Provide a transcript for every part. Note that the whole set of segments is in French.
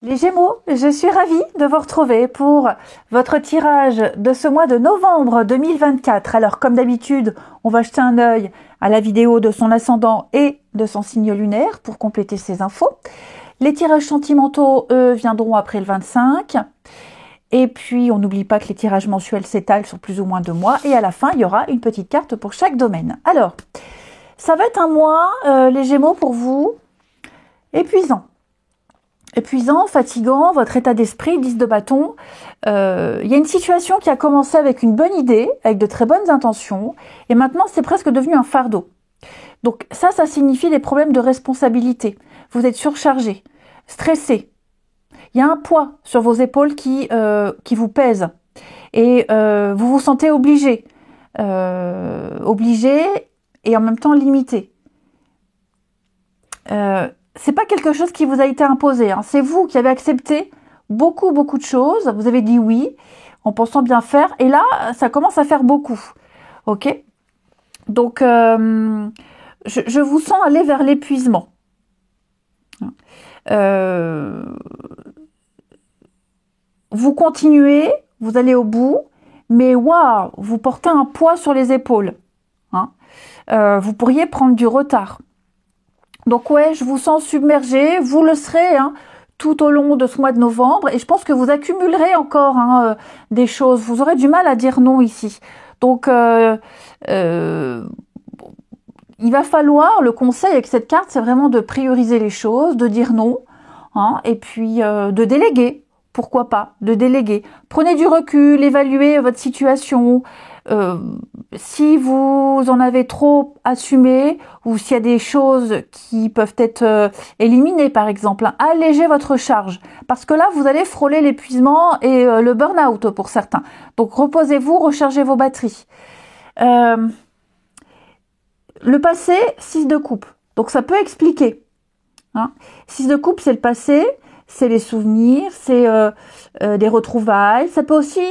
Les Gémeaux, je suis ravie de vous retrouver pour votre tirage de ce mois de novembre 2024. Alors, comme d'habitude, on va jeter un œil à la vidéo de son ascendant et de son signe lunaire pour compléter ces infos. Les tirages sentimentaux, eux, viendront après le 25. Et puis, on n'oublie pas que les tirages mensuels s'étalent sur plus ou moins 2 mois. Et à la fin, il y aura une petite carte pour chaque domaine. Alors, ça va être un mois, les Gémeaux, pour vous, épuisant. Épuisant, fatigant, votre état d'esprit, 10 de bâton. Il y a une situation qui a commencé avec une bonne idée, avec de très bonnes intentions, et maintenant c'est presque devenu un fardeau. Donc ça signifie des problèmes de responsabilité. Vous êtes surchargé, stressé. Il y a un poids sur vos épaules qui vous pèse, et vous vous sentez obligé. Obligé et en même temps limité. C'est pas quelque chose qui vous a été imposé, hein. C'est vous qui avez accepté beaucoup de choses. Vous avez dit oui en pensant bien faire, et là ça commence à faire beaucoup. Ok, donc je vous sens aller vers l'épuisement. Vous continuez, vous allez au bout, mais waouh, vous portez un poids sur les épaules, hein. Vous pourriez prendre du retard. Donc ouais, je vous sens submergé, vous le serez, hein, tout au long de ce mois de novembre, et je pense que vous accumulerez encore, hein, des choses. Vous aurez du mal à dire non ici. Donc il va falloir, le conseil avec cette carte, c'est vraiment de prioriser les choses, de dire non, hein, et puis de déléguer. Pourquoi pas, de déléguer. Prenez du recul, évaluez votre situation. Si vous en avez trop assumé, ou s'il y a des choses qui peuvent être éliminées par exemple, hein, allégez votre charge, parce que là vous allez frôler l'épuisement et le burn-out pour certains. Donc reposez-vous, rechargez vos batteries. Le passé, 6 de coupe, donc ça peut expliquer, hein. 6 de coupe, c'est le passé, c'est les souvenirs, c'est des retrouvailles, ça peut aussi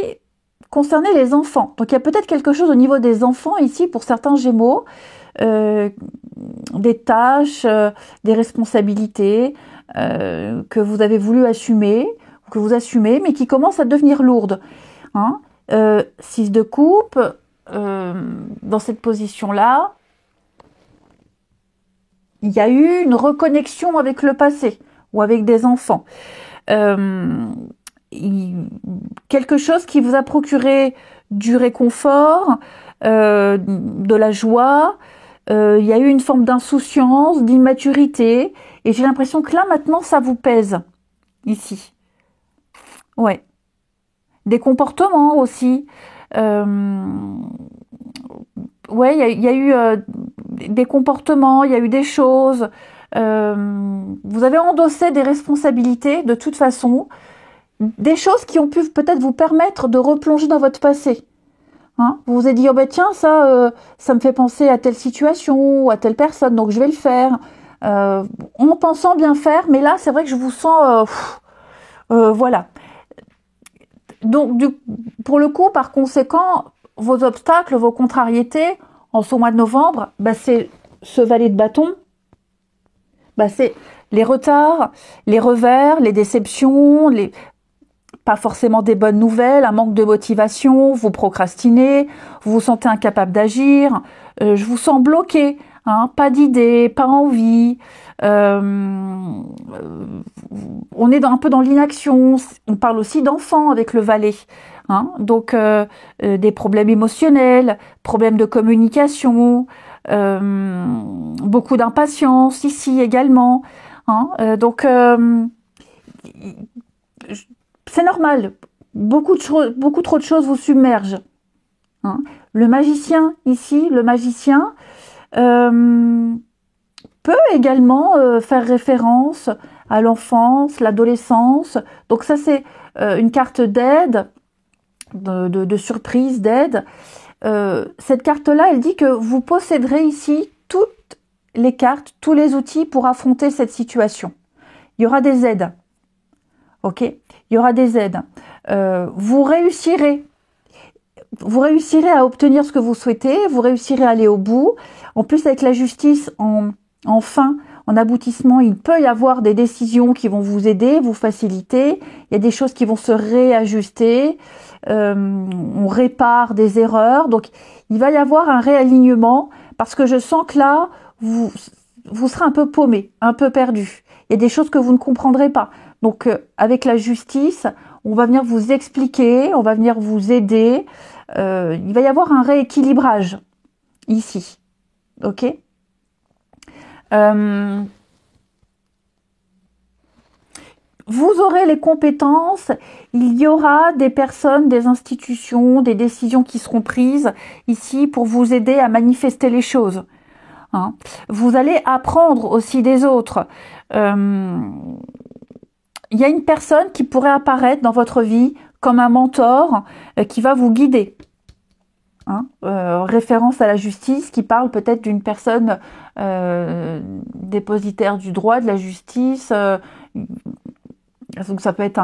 concerner les enfants. Donc il y a peut-être quelque chose au niveau des enfants ici pour certains Gémeaux, des tâches, des responsabilités que vous avez voulu assumer, que vous assumez, mais qui commencent à devenir lourdes, hein. 6 de coupe, dans cette position-là, il y a eu une reconnexion avec le passé ou avec des enfants. Quelque chose qui vous a procuré du réconfort, de la joie. Il y a eu une forme d'insouciance, d'immaturité, et j'ai l'impression que là maintenant ça vous pèse ici. Ouais. Des comportements aussi. Ouais, il y a eu des comportements, il y a eu des choses. Vous avez endossé des responsabilités de toute façon. Des choses qui ont pu peut-être vous permettre de replonger dans votre passé, hein. Vous vous êtes dit, oh ben tiens, ça me fait penser à telle situation ou à telle personne, donc je vais le faire, en pensant bien faire, mais là c'est vrai que je vous sens voilà. Donc pour le coup, par conséquent, vos obstacles, vos contrariétés en ce mois de novembre, bah, c'est ce valet de bâton, bah, c'est les retards, les revers, les déceptions, pas forcément des bonnes nouvelles, un manque de motivation, vous procrastinez, vous vous sentez incapable d'agir, je vous sens bloqué, hein, pas d'idées, pas envie, on est un peu dans l'inaction, on parle aussi d'enfants avec le valet, hein, donc des problèmes émotionnels, problèmes de communication, beaucoup d'impatience ici également, hein, donc c'est normal, beaucoup trop de choses vous submergent, hein. Le magicien ici, le magicien peut également faire référence à l'enfance, l'adolescence. Donc ça c'est une carte d'aide, de surprise, d'aide. Cette carte-là, elle dit que vous posséderez ici toutes les cartes, tous les outils pour affronter cette situation. Il y aura des aides. Ok, il y aura des aides. Vous réussirez à obtenir ce que vous souhaitez, vous réussirez à aller au bout. En plus, avec la justice en fin, en aboutissement, il peut y avoir des décisions qui vont vous aider, vous faciliter. Il y a des choses qui vont se réajuster. On répare des erreurs. Donc, il va y avoir un réalignement parce que je sens que là, vous serez un peu paumé, un peu perdu. Il y a des choses que vous ne comprendrez pas. Donc, avec la justice, on va venir vous expliquer, on va venir vous aider. Il va y avoir un rééquilibrage ici. Ok ? Vous aurez les compétences, il y aura des personnes, des institutions, des décisions qui seront prises ici pour vous aider à manifester les choses. Hein. Vous allez apprendre aussi des autres. Il y a une personne qui pourrait apparaître dans votre vie comme un mentor qui va vous guider. Hein, référence à la justice qui parle peut-être d'une personne dépositaire du droit, de la justice. Donc ça peut être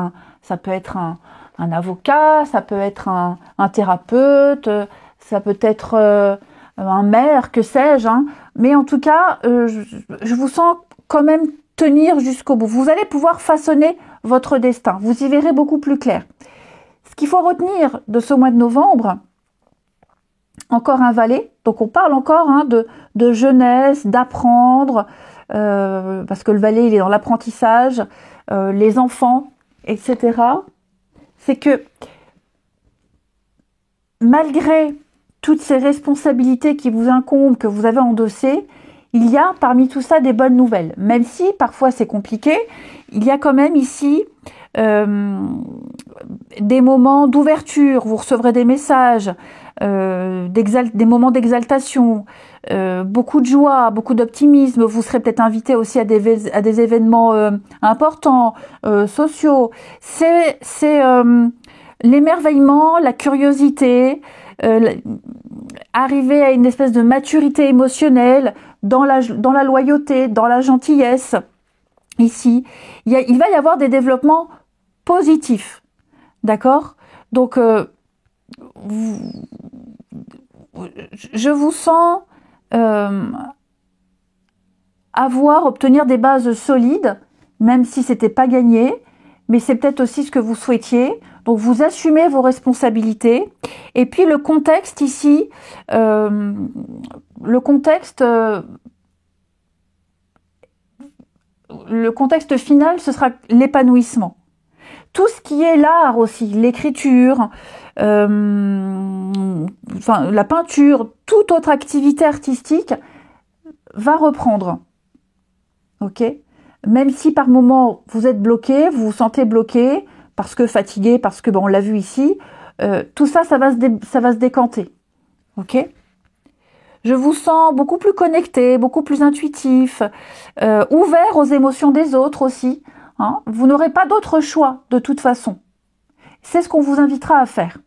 un avocat, ça peut être un thérapeute, ça peut être un maire, que sais-je. Hein. Mais en tout cas, je vous sens quand même tenir jusqu'au bout. Vous allez pouvoir façonner votre destin. Vous y verrez beaucoup plus clair. Ce qu'il faut retenir de ce mois de novembre, encore un valet, donc on parle encore de jeunesse, d'apprendre, parce que le valet il est dans l'apprentissage, les enfants, etc. C'est que malgré toutes ces responsabilités qui vous incombent, que vous avez endossées, il y a parmi tout ça des bonnes nouvelles. Même si parfois c'est compliqué, il y a quand même ici des moments d'ouverture, vous recevrez des messages, des moments d'exaltation, beaucoup de joie, beaucoup d'optimisme. Vous serez peut-être invité aussi à des événements importants, sociaux. C'est l'émerveillement, la curiosité, arriver à une espèce de maturité émotionnelle dans la loyauté, dans la gentillesse. Ici, il va y avoir des développements positifs, d'accord ? Donc, je vous sens obtenir des bases solides, même si c'était pas gagné, mais c'est peut-être aussi ce que vous souhaitiez. Donc, vous assumez vos responsabilités. Et puis, le contexte ici, le contexte final, ce sera l'épanouissement. Tout ce qui est l'art aussi, l'écriture, la peinture, toute autre activité artistique va reprendre. Ok ? Même si par moment vous êtes bloqué, vous vous sentez bloqué, parce que fatigué, parce que on l'a vu ici, tout ça, ça va se décanter. Ok ? Je vous sens beaucoup plus connecté, beaucoup plus intuitif, ouvert aux émotions des autres aussi. Hein. Vous n'aurez pas d'autre choix de toute façon. C'est ce qu'on vous invitera à faire.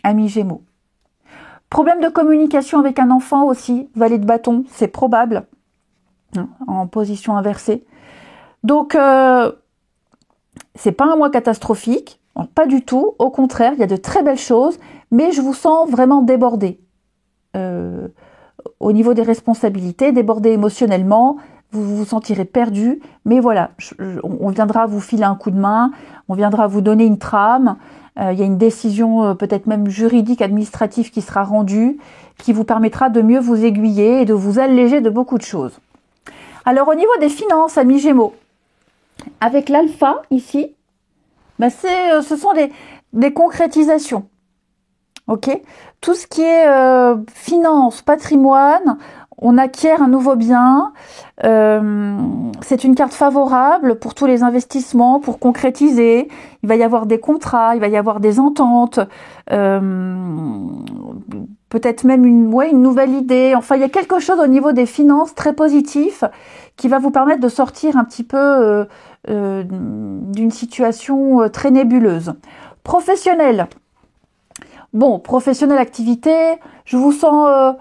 Amis Gémeaux. Problème de communication avec un enfant aussi, valet de bâton, c'est probable, hein, en position inversée. Donc, c'est pas un mois catastrophique, pas du tout, au contraire, il y a de très belles choses, mais je vous sens vraiment débordé. Au niveau des responsabilités, débordé émotionnellement, vous vous sentirez perdu, mais voilà, on viendra vous filer un coup de main, on viendra vous donner une trame, il y a une décision peut-être même juridique, administrative qui sera rendue, qui vous permettra de mieux vous aiguiller et de vous alléger de beaucoup de choses. Alors au niveau des finances, amis Gémeaux, avec l'alpha ici, ce sont des concrétisations. Ok ? Tout ce qui est finance, patrimoine, on acquiert un nouveau bien. C'est une carte favorable pour tous les investissements, pour concrétiser. Il va y avoir des contrats, il va y avoir des ententes, peut-être même une nouvelle idée. Enfin, il y a quelque chose au niveau des finances très positif qui va vous permettre de sortir un petit peu d'une situation très nébuleuse. Professionnel. Bon, professionnel, activité, je vous sens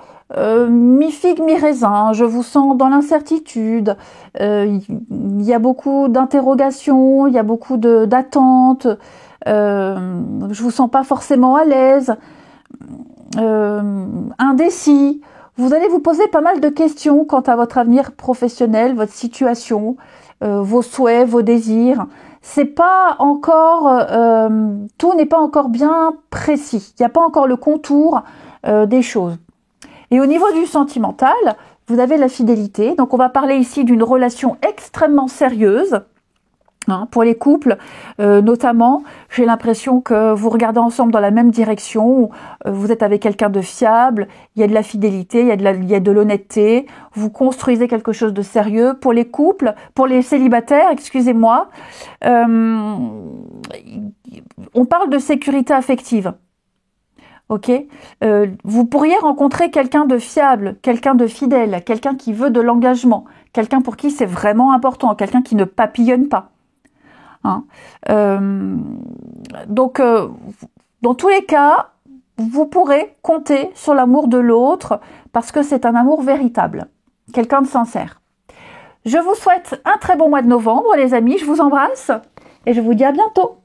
mi-figue, mi-raisin, je vous sens dans l'incertitude, il y a beaucoup d'interrogations, il y a beaucoup d'attentes, je vous sens pas forcément à l'aise, indécis, vous allez vous poser pas mal de questions quant à votre avenir professionnel, votre situation, vos souhaits, vos désirs. C'est pas encore, tout n'est pas encore bien précis. Il n'y a pas encore le contour des choses. Et au niveau du sentimental, vous avez la fidélité. Donc on va parler ici d'une relation extrêmement sérieuse. Hein, pour les couples, notamment, j'ai l'impression que vous regardez ensemble dans la même direction, vous êtes avec quelqu'un de fiable, il y a de la fidélité, il y a de l'honnêteté, vous construisez quelque chose de sérieux. Pour les couples, pour les célibataires, excusez-moi, on parle de sécurité affective. Ok, vous pourriez rencontrer quelqu'un de fiable, quelqu'un de fidèle, quelqu'un qui veut de l'engagement, quelqu'un pour qui c'est vraiment important, quelqu'un qui ne papillonne pas. Hein. Donc, dans tous les cas, vous pourrez compter sur l'amour de l'autre parce que c'est un amour véritable, quelqu'un de sincère. Je vous souhaite un très bon mois de novembre, les amis. Je vous embrasse et je vous dis à bientôt.